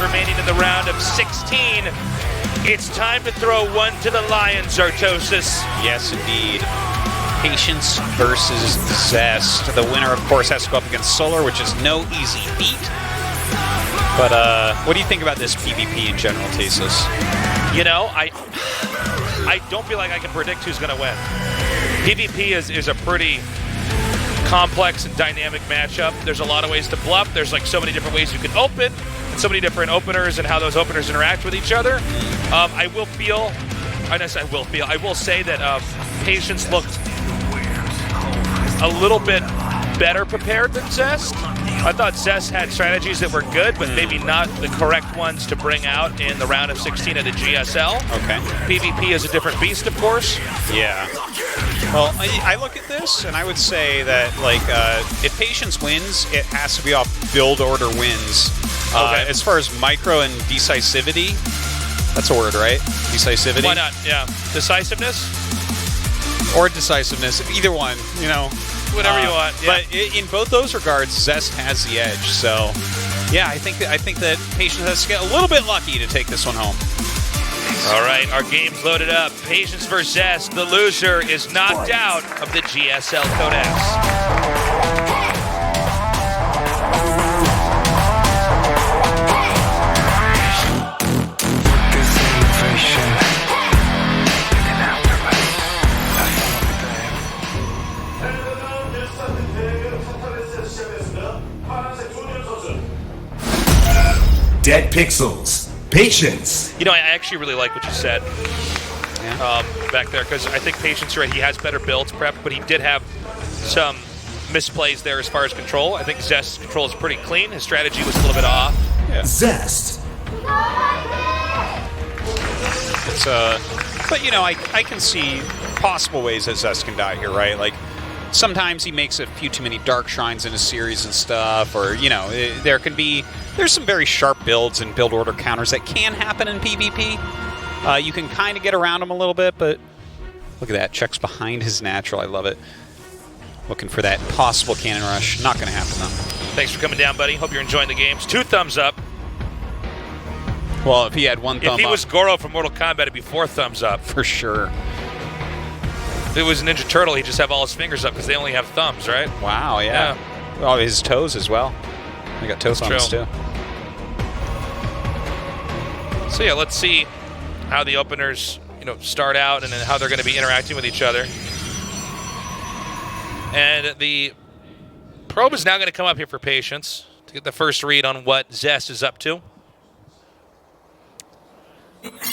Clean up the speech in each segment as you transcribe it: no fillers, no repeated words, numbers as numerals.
remaining in the round of 16. It's time to throw one to the Lions, Ro.16. Yes, indeed. Patience versus Zest. The winner, of course, has to go up against Solar, which is no easy feat. But what do you think about this PvP in general, Tasis? You know, I don't feel like I can predict who's going to win. PvP is a pretty complex and dynamic matchup. There's a lot of ways to bluff. There's like so many different ways you can open, and so many different openers and how those openers interact with each other. I will say that Patience looked a little bit better prepared than Zest. I thought Zest had strategies that were good, but maybe not the correct ones to bring out in the round of 16 at the GSL. Okay. PvP is a different beast, of course. Yeah. Well, I look at this, and I would say that, like, if Patience wins, it has to be off build order wins. Okay. As far as micro and decisivity, that's a word, right? Decisivity? Why not? Yeah. Decisiveness? Or decisiveness. Either one, you know. Whatever you want. Yeah. But in both those regards, Zest has the edge. So, yeah, I think that Patience has to get a little bit lucky to take this one home. All right, our game's loaded up. Patience versus Zest. The loser is knocked out of the GSL Codex. Dead Pixels. Patience. You know, I actually really like what you said back there, because I think Patience, right, he has better builds prepped, but he did have some misplays there as far as control. I think Zest's control is pretty clean. His strategy was a little bit off. Yeah. Zest. It's but you know, I can see possible ways that Zest can die here, right? Like, sometimes he makes a few too many dark shrines in a series and stuff, or, you know, there's some very sharp builds and build order counters that can happen in PvP. You can kind of get around them a little bit, but look at that. Checks behind his natural. I love it. Looking for that possible cannon rush. Not going to happen, though. Thanks for coming down, buddy. Hope you're enjoying the games. 2 thumbs up. Well, if he had 1 thumb up. If he was Goro from Mortal Kombat, it'd be 4 thumbs up. For sure. If it was a Ninja Turtle, he'd just have all his fingers up because they only have thumbs, right? Wow, yeah. Oh, his toes as well. I got toe thumbs, too. So, yeah, let's see how the openers, you know, start out and then how they're going to be interacting with each other. And the probe is now going to come up here for Patience to get the first read on what Zest is up to.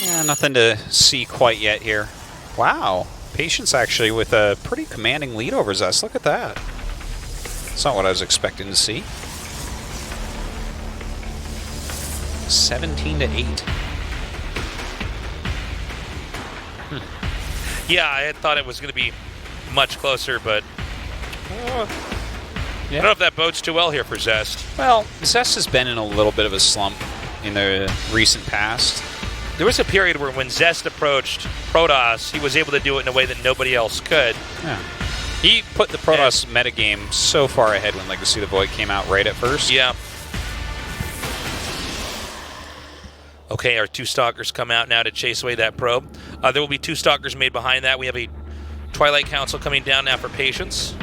Yeah, nothing to see quite yet here. Wow. Patience actually with a pretty commanding lead over Zest. Look at that. That's not what I was expecting to see. 17-8. Yeah, I had thought it was going to be much closer, but I don't know if that bodes too well here for Zest. Well, Zest has been in a little bit of a slump in the recent past. There was a period where when Zest approached Protoss, he was able to do it in a way that nobody else could. Yeah. He put the Protoss metagame so far ahead when Legacy of the Void came out right at first. Yeah. Okay, our 2 Stalkers come out now to chase away that probe. There will be 2 Stalkers made behind that. We have a Twilight Council coming down now for Patience.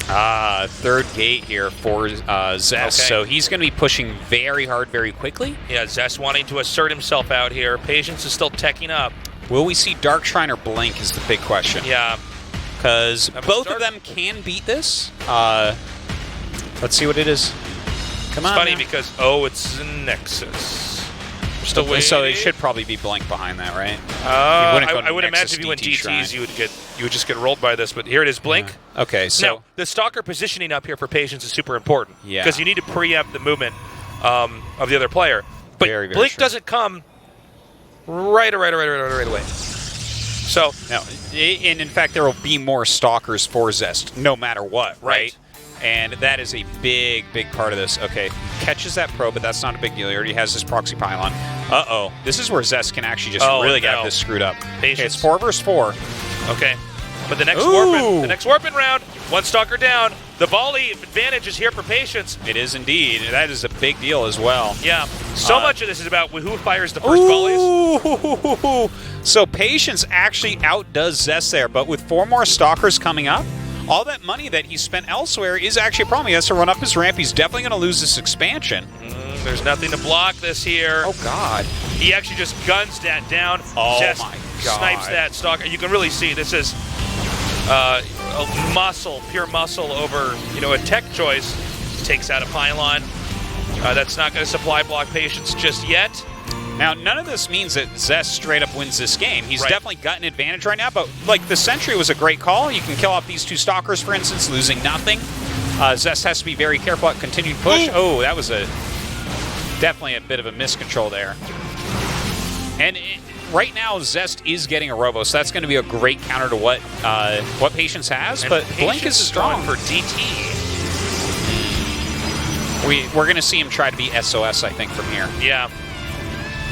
Third gate here for Zest, okay. So he's going to be pushing very hard very quickly. Yeah, Zest wanting to assert himself out here. Patience is still teching up. Will we see Dark Shrine or Blink is the big question. Yeah. Because both of them can beat this. Let's see what it is. Come on. It's funny now. because, it's a Nexus. We're still waiting. So it should probably be Blink behind that, right? I would imagine if you went DTs, Shrine. you would just get rolled by this. But here it is, Blink. Yeah. Okay, so now the Stalker positioning up here for Patience is super important. Yeah. Because you need to preempt the movement of the other player. But very, very Blink true. doesn't come right away. So no, and in fact, there will be more Stalkers for Zest, no matter what, right? And that is a big, big part of this. Okay, catches that probe, but that's not a big deal. He already has this proxy pylon. Uh-oh. This is where Zest can actually just really get this screwed up. Patience. Okay, it's 4 versus 4. Okay. But the next warping round, One Stalker down. The volley advantage is here for Patience. It is indeed. That is a big deal as well. Yeah. So much of this is about who fires the first volleys. So Patience actually outdoes Zest there, but with 4 more Stalkers coming up, all that money that he spent elsewhere is actually a problem. He has to run up his ramp. He's definitely going to lose this expansion. There's nothing to block this here. Oh, God. He actually just guns that down. Oh, Zest my God. snipes that Stalker. You can really see this is a muscle, pure muscle over, a tech choice. Takes out a pylon. That's not going to supply block Patience just yet. Now, none of this means that Zest straight up wins this game. He's definitely got an advantage right now, but the Sentry was a great call. You can kill off these 2 Stalkers, for instance, losing nothing. Zest has to be very careful at continued push. Oh, that was definitely a bit of a miscontrol there. And right now, Zest is getting a Robo, so that's going to be a great counter to what Patience has, but Blink is strong. For DT. We're going to see him try to be SOS, I think, from here. Yeah.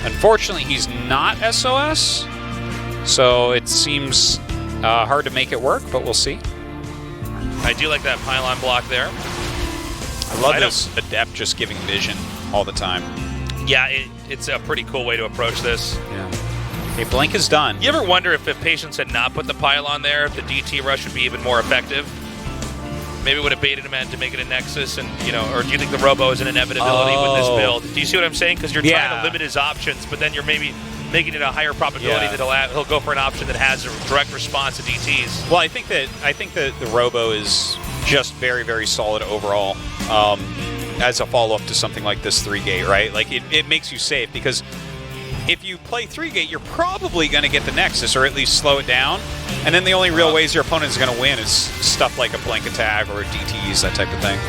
Unfortunately, he's not SOS, so it seems hard to make it work, but we'll see. I do like that pylon block there. I love this Adept just giving vision all the time. Yeah, it's a pretty cool way to approach this. Yeah. Okay, Blink is done. You ever wonder if Patience had not put the pylon there, if the DT rush would be even more effective? Maybe would have baited him in to make it a Nexus, and or do you think the Robo is an inevitability with this build? Do you see what I'm saying? Because you're trying to limit his options, but then you're maybe making it a higher probability that he'll go for an option that has a direct response to DTs. Well, I think that the Robo is just very, very solid overall as a follow-up to something like this 3-gate, right? It makes you safe, because if you play 3-gate, you're probably going to get the Nexus, or at least slow it down. And then the only real ways your opponent is going to win is stuff like a Blink attack or DTs, that type of thing.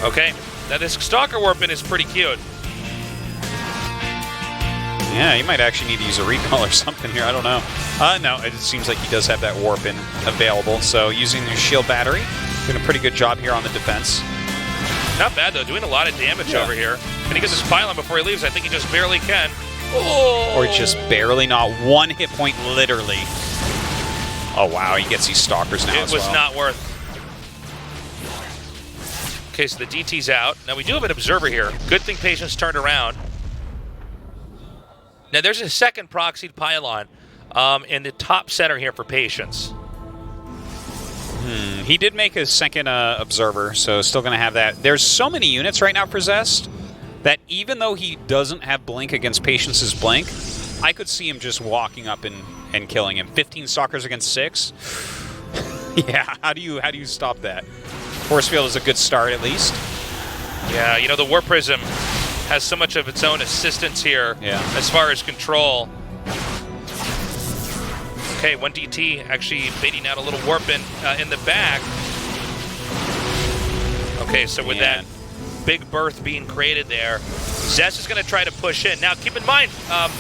Okay. Now this Stalker Warpin is pretty cute. Yeah, you might actually need to use a recall or something here. I don't know. No, it seems like he does have that Warpin available. So using the shield battery, doing a pretty good job here on the defense. Not bad, though. Doing a lot of damage over here. And he gets his pylon before he leaves. I think he just barely can. Oh! Or just barely, not 1 hit point, literally. Oh, wow, he gets these Stalkers now as well. It was not worth. Okay, so the DT's out. Now, we do have an Observer here. Good thing Patience turned around. Now, there's a second proxied pylon in the top center here for Patience. He did make a second Observer, so still going to have that. There's so many units right now for Zest that even though he doesn't have Blink against Patience's Blink, I could see him just walking up and killing him. 15 Stalkers against 6. Yeah, how do you stop that? Force Field is a good start, at least. Yeah, the Warp Prism has so much of its own assistance here as far as control. Okay, 1 DT actually baiting out a little Warp in the back. Okay, so with that big berth being created there, Zest is going to try to push in. Now, keep in mind,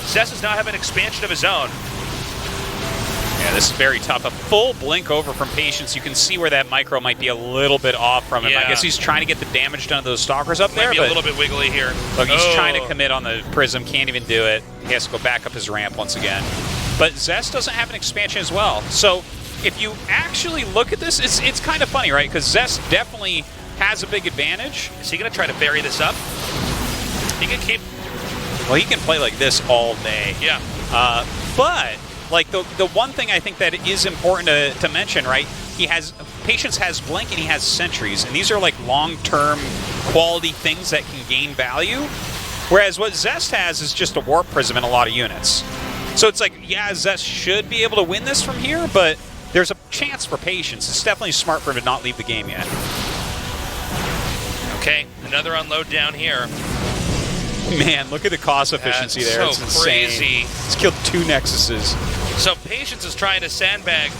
Zest does not have an expansion of his own. Yeah, this is very tough. A full Blink over from Patience. You can see where that micro might be a little bit off from him. Yeah. I guess he's trying to get the damage done to those Stalkers up there. Might be a little bit wiggly here. Look, he's trying to commit on the Prism. Can't even do it. He has to go back up his ramp once again. But Zest doesn't have an expansion as well. So if you actually look at this, it's kind of funny, right? Because Zest definitely has a big advantage. Is he going to try to bury this up? He can keep... Well, he can play like this all day. Yeah. But... the one thing I think that is important to mention, right? Patience has Blink and he has Sentries, and these are long-term quality things that can gain value. Whereas what Zest has is just a Warp Prism in a lot of units. So it's Zest should be able to win this from here, but there's a chance for Patience. It's definitely smart for him to not leave the game yet. Okay, another unload down here. Man, look at the cost efficiency there. So it's insane. crazy. He's killed 2 Nexuses. So Patience is trying to sandbag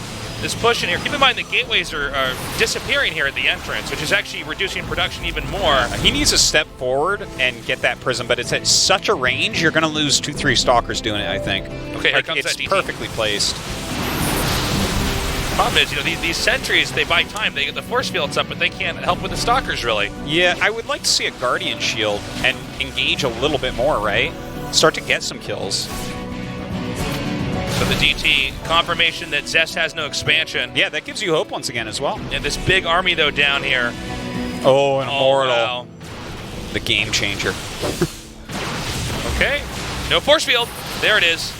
this push in here. Keep in mind the gateways are disappearing here at the entrance, which is actually reducing production even more. He needs to step forward and get that Prism, but it's at such a range, you're going to lose 2-3 Stalkers doing it, I think. Okay, here comes it's that DT. perfectly placed. Problem is, these sentries, they buy time. They get the force fields up, but they can't help with the Stalkers, really. Yeah, I would like to see a Guardian Shield and engage a little bit more, right? Start to get some kills. So the DT confirmation that Zest has no expansion. Yeah, that gives you hope once again as well. And this big army, though, down here. Oh, an Immortal. Wow. The game changer. Okay. No force field. There it is.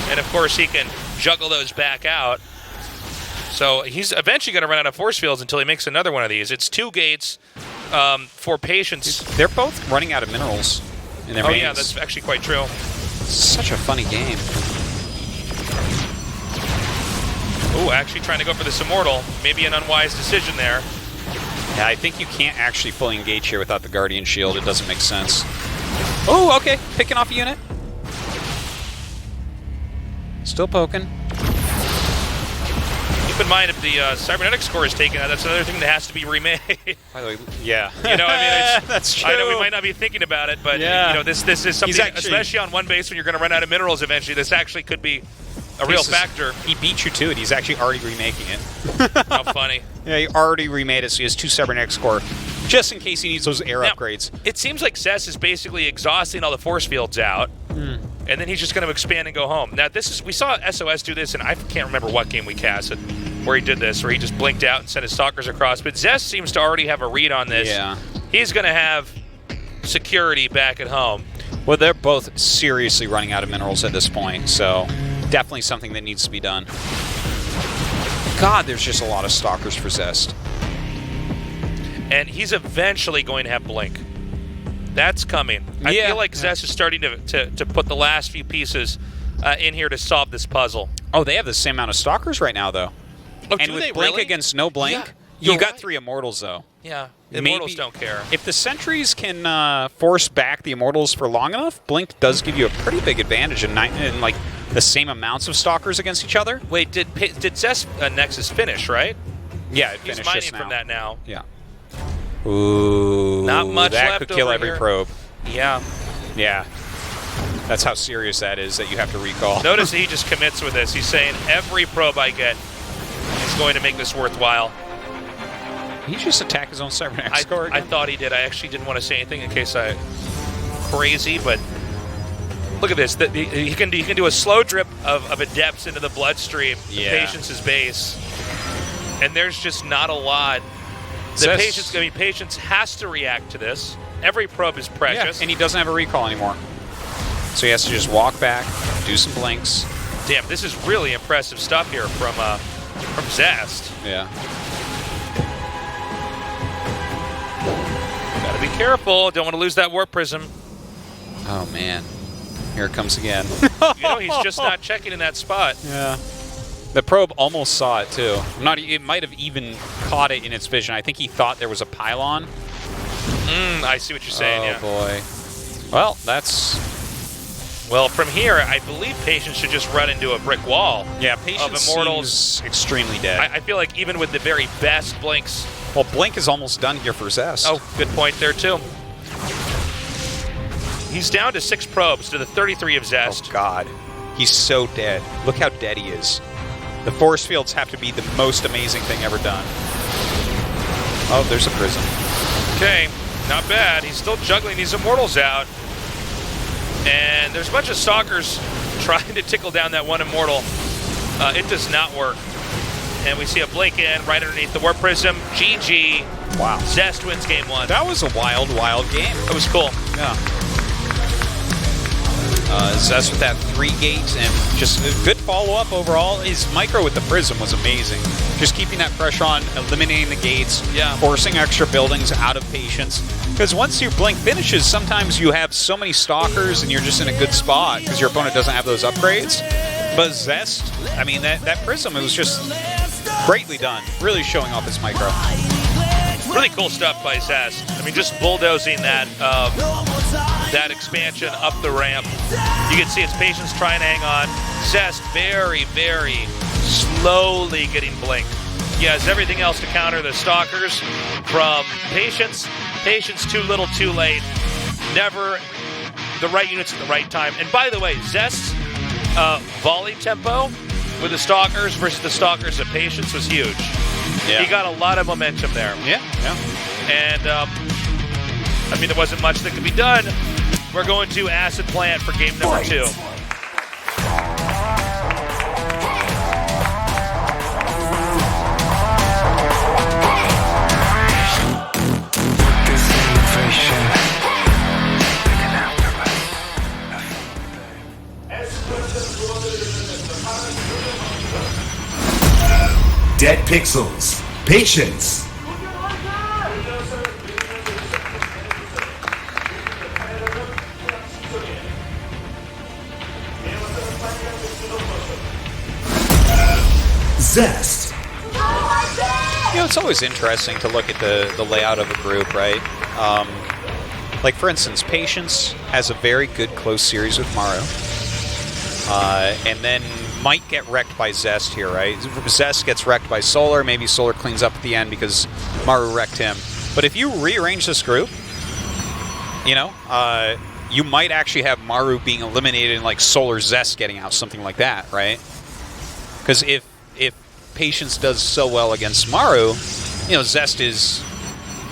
And, of course, he can juggle those back out. So he's eventually going to run out of force fields until he makes another one of these. It's 2 gates for patience. They're both running out of minerals in their mains. Yeah, that's actually quite true. Such a funny game. Ooh, actually trying to go for this Immortal. Maybe an unwise decision there. Yeah, I think you can't actually fully engage here without the Guardian Shield. It doesn't make sense. Oh, okay. Picking off a unit. Still poking. Keep in mind, if the cybernetic score is taken out, that's another thing that has to be remade. By the way, yeah. You know, I mean, that's true. I know we might not be thinking about it, but yeah. you know, this is something, actually, especially on one base when you're going to run out of minerals eventually. This actually could be a real factor. He beat you to it. He's actually already remaking it. How funny. Yeah, he already remade it, so he has 2 cybernetic score, just in case he needs those air upgrades. It seems like Zest is basically exhausting all the force fields out. And then he's just going to expand and go home. Now, we saw SOS do this, and I can't remember what game we casted where he did this, where he just blinked out and sent his stalkers across. But Zest seems to already have a read on this. Yeah. He's going to have security back at home. Well, they're both seriously running out of minerals at this point, so definitely something that needs to be done. God, there's just a lot of stalkers for Zest. And he's eventually going to have Blink. That's coming. I feel like Zest is starting to put the last few pieces in here to solve this puzzle. Oh, they have the same amount of stalkers right now, though. Oh, and do with they Blink really? against no Blink, Yeah, you got right. 3 Immortals, though. Yeah, the Immortals don't care. If the Sentries can force back the Immortals for long enough, Blink does give you a pretty big advantage in like the same amounts of stalkers against each other. Wait, did Zest Nexus finish, right? Yeah, it He's finished mining just now. from that now. Yeah. Ooh. Not much that left could kill over every here. probe. Yeah. Yeah. That's how serious that is that you have to recall. Notice that he just commits with this. He's saying every probe I get is going to make this worthwhile. He just attacked his own cybernetic score I again. thought he did. I actually didn't want to say anything in case I crazy, but look at this. He can do a slow drip of adepts into the bloodstream. The Patience's base, and there's just not a lot. Patience has to react to this. Every probe is precious. Yeah, and he doesn't have a recall anymore. So he has to just walk back, do some blinks. Damn, this is really impressive stuff here from Zest. Yeah. Gotta be careful. Don't want to lose that warp prism. Oh, man. Here it comes again. You know, he's just not checking in that spot. Yeah. The probe almost saw it, too. It might have even caught it in its vision. I think he thought there was a pylon. I see what you're saying, yeah. Boy. Well, that's... Well, from here, I believe Patience should just run into a brick wall. Yeah, Patience of Immortals. seems extremely dead. I feel like even with the very best blinks... Well, Blink is almost done here for Zest. Oh, good point there, too. He's down to 6 probes to the 33 of Zest. Oh, God. He's so dead. Look how dead he is. The force fields have to be the most amazing thing ever done. Oh, there's a prism. Okay, not bad. He's still juggling these Immortals out. And there's a bunch of Stalkers trying to tickle down that one Immortal. It does not work. And we see a Blink in right underneath the Warp Prism. GG. Wow. Zest wins game 1. That was a wild, wild game. That was cool. Yeah. Zest with that 3-gate and just a good follow-up overall. His micro with the Prism was amazing. Just keeping that pressure on, eliminating the gates, forcing extra buildings out of Patience. Because once your Blink finishes, sometimes you have so many Stalkers and you're just in a good spot because your opponent doesn't have those upgrades. But Zest, I mean, that Prism, it was just greatly done. Really showing off his micro. Really cool stuff by Zest. I mean, just bulldozing that expansion up the ramp. You can see its Patience trying to hang on. Zest very, very slowly getting Blink. He has everything else to counter the Stalkers from Patience. Patience too little, too late. Never the right units at the right time. And by the way, Zest's volley tempo with the Stalkers versus the Stalkers of Patience was huge. Yeah. He got a lot of momentum there. Yeah. And, I mean, there wasn't much that could be done. We're going to Acid Plant for game number 2. Dead Pixels. Patience. Zest. You know, it's always interesting to look at the layout of a group, right? Like, for instance, Patience has a very good close series with Maru. And then might get wrecked by Zest here, right? Zest gets wrecked by Solar. Maybe Solar cleans up at the end because Maru wrecked him. But if you rearrange this group, you know, you might actually have Maru being eliminated and, like, Solar Zest getting out, something like that, right? Because if Patience does so well against Maru, you know, Zest is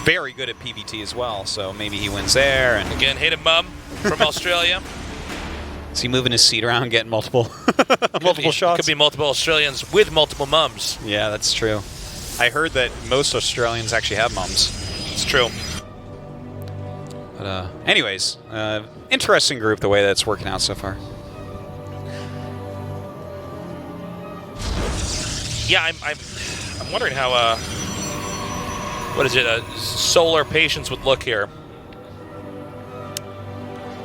very good at PvT as well, so maybe he wins there. And again, hated mum from Australia. Is he moving his seat around, getting multiple shots? Could be multiple Australians with multiple mums. Yeah, that's true. I heard that most Australians actually have mums. It's true. But anyways, interesting group the way that's working out so far. Yeah, I'm wondering how what is it? Solar Patience would look here.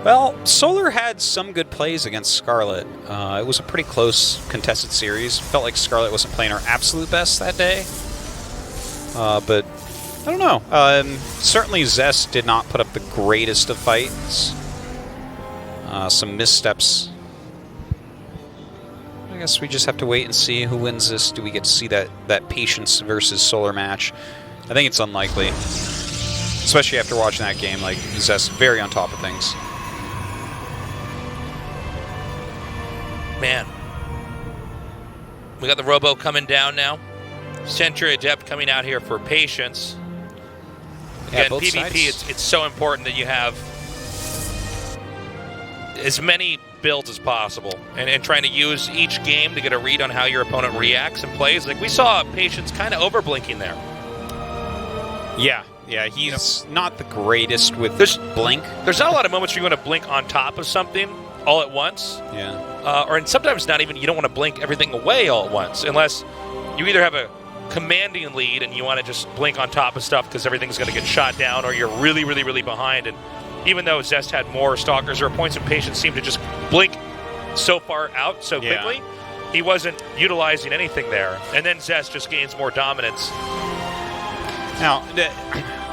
Well, Solar had some good plays against Scarlet. It was a pretty close contested series. Felt like Scarlet wasn't playing her absolute best that day. But I don't know. Certainly Zest did not put up the greatest of fights. Some missteps. I guess we just have to wait and see who wins this. Do we get to see that Patience versus Solar match? I think it's unlikely. Especially after watching that game, like, Zest very on top of things. Man. We got the Robo coming down now. Sentry Adept coming out here for Patience. Again, both PvP, sides. it's so important that you have as many builds as possible and trying to use each game to get a read on how your opponent reacts and plays. Like, we saw Patience kind of overblinking there. Yeah, he's not the greatest with blink. There's not a lot of moments where you want to blink on top of something all at once. Yeah. And sometimes not even, you don't want to blink everything away all at once, unless you either have a commanding lead and you want to just blink on top of stuff because everything's going to get shot down, or you're really, really, really behind. And even though Zest had more Stalkers, or points of Patience seemed to just blink so far out so quickly, he wasn't utilizing anything there. And then Zest just gains more dominance. Now,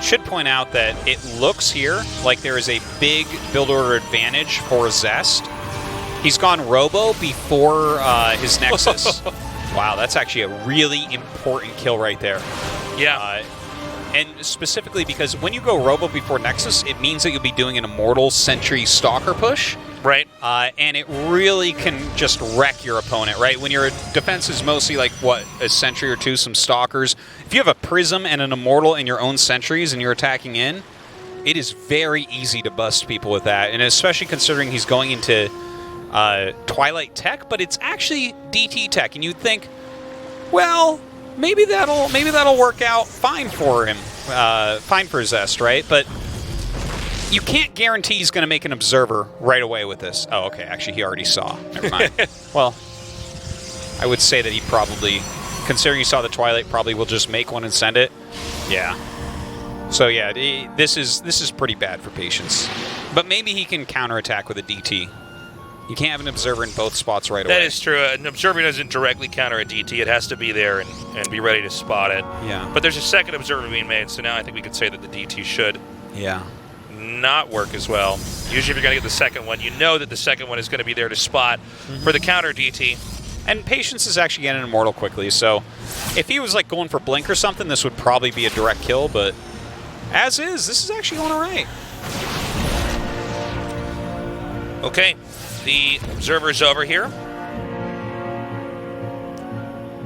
should point out that it looks here like there is a big build order advantage for Zest. He's gone Robo before his Nexus. Wow, that's actually a really important kill right there. Yeah. And specifically because when you go Robo before Nexus, it means that you'll be doing an Immortal Sentry Stalker push. Right. And it really can just wreck your opponent, right? When your defense is mostly like, what, a Sentry or two, some Stalkers. If you have a Prism and an Immortal and your own Sentries and you're attacking in, it is very easy to bust people with that. And especially considering he's going into Twilight Tech, but it's actually DT Tech. And you'd think, well, maybe that'll work out fine for him, fine for Zest, right? But you can't guarantee he's going to make an Observer right away with this. Oh, okay. Actually, he already saw. Never mind. Well, I would say that he probably, considering he saw the Twilight, probably will just make one and send it. Yeah. So yeah, this is pretty bad for Patience. But maybe he can counterattack with a DT. You can't have an Observer in both spots right away. That is true. An Observer doesn't directly counter a DT. It has to be there and be ready to spot it. Yeah. But there's a second Observer being made, so now I think we could say that the DT should not work as well. Usually if you're going to get the second one, you know that the second one is going to be there to spot for the counter DT. And Patience is actually getting an Immortal quickly, so if he was like going for Blink or something, this would probably be a direct kill, but as is, this is actually going all right. Okay, the Observer's over here.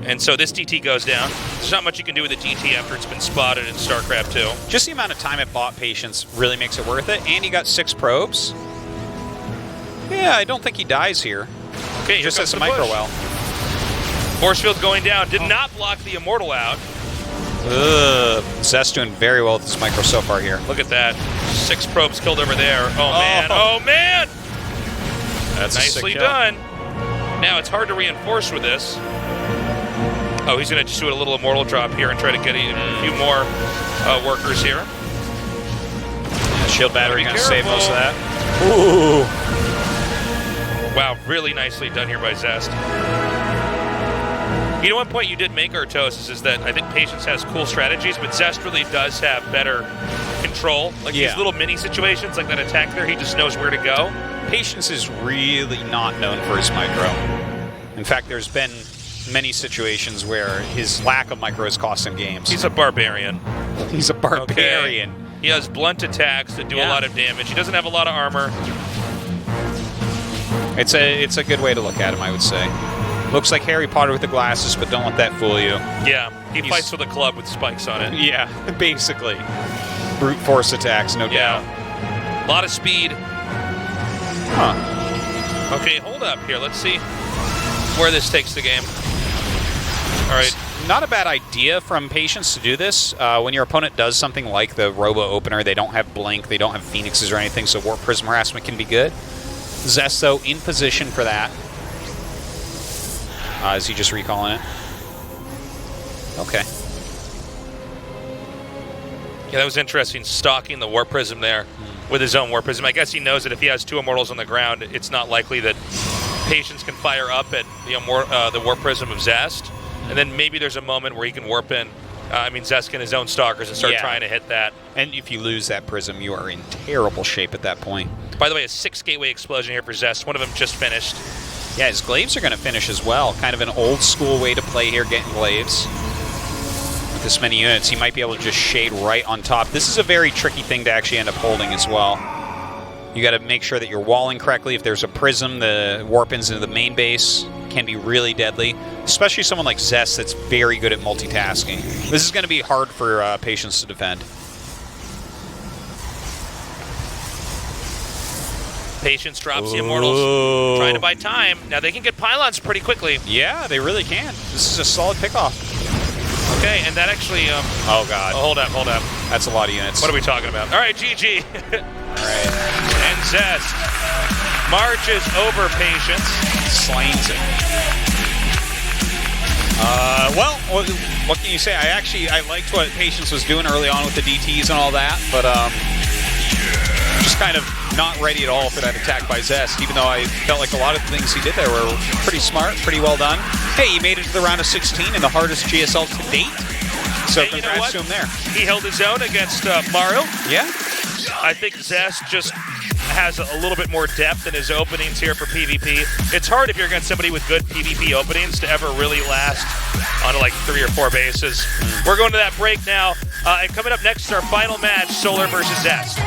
And so this DT goes down. There's not much you can do with a DT after it's been spotted in StarCraft 2. Just the amount of time it bought Patience really makes it worth it, and he got 6 probes. Yeah, I don't think he dies here. Okay, just as a micro well. Force field going down. Did not block the Immortal out. Zest doing very well with this micro so far here. Look at that. 6 probes killed over there. Oh, man. Oh, man! That's nicely done. Now, it's hard to reinforce with this. Oh, he's going to just do a little immortal drop here and try to get a few more workers here. Yeah, shield battery going to save most of that. Ooh. Wow, really nicely done here by Zest. You know, one point you did make, Artosis, is that I think Patience has cool strategies, but Zest really does have better control. Like these little mini situations, like that attack there, he just knows where to go. Patience is really not known for his micro. In fact, there's been many situations where his lack of micro has cost him games. He's a barbarian. He's a barbarian. Okay. He has blunt attacks that do a lot of damage. He doesn't have a lot of armor. It's a good way to look at him, I would say. Looks like Harry Potter with the glasses, but don't let that fool you. Yeah, he fights with a club with spikes on it. Yeah, basically. Brute force attacks, no doubt. A lot of speed. Huh. Okay, hold up here. Let's see where this takes the game. All right. It's not a bad idea from Patience to do this. When your opponent does something like the Robo Opener, they don't have Blink, they don't have Phoenixes or anything, so Warp Prism Harassment can be good. Zest, though, in position for that. Is he just recalling it? Okay. Yeah, that was interesting, stalking the Warp Prism there with his own Warp Prism. I guess he knows that if he has two Immortals on the ground, it's not likely that Patience can fire up at the Warp Prism of Zest. And then maybe there's a moment where he can warp in. Zest can his own Stalkers and start trying to hit that. And if you lose that Prism, you are in terrible shape at that point. By the way, a 6 gateway explosion here for Zest. One of them just finished. Yeah, his glaives are going to finish as well. Kind of an old school way to play here, getting glaives. With this many units, he might be able to just shade right on top. This is a very tricky thing to actually end up holding as well. You got to make sure that you're walling correctly. If there's a prism, the warp-ins into the main base can be really deadly. Especially someone like Zest that's very good at multitasking. This is going to be hard for Patience to defend. Patience drops the Immortals, trying to buy time. Now they can get pylons pretty quickly. Yeah, they really can. This is a solid pickoff. Okay, and that actually... oh, God. Oh, hold up. That's a lot of units. What are we talking about? All right, GG. All right. And Zest marches over Patience. Slains it. Well, what can you say? I liked what Patience was doing early on with the DTs and all that, but just kind of not ready at all for that attack by Zest, even though I felt like a lot of the things he did there were pretty smart, pretty well done. Hey, he made it to the round of 16 in the hardest GSL to date, so hey, congrats to him there. He held his own against Maru. Yeah. I think Zest just has a little bit more depth in his openings here for PvP. It's hard if you're against somebody with good PvP openings to ever really last on like 3 or 4 bases. We're going to that break now, and coming up next is our final match, Solar versus Zest.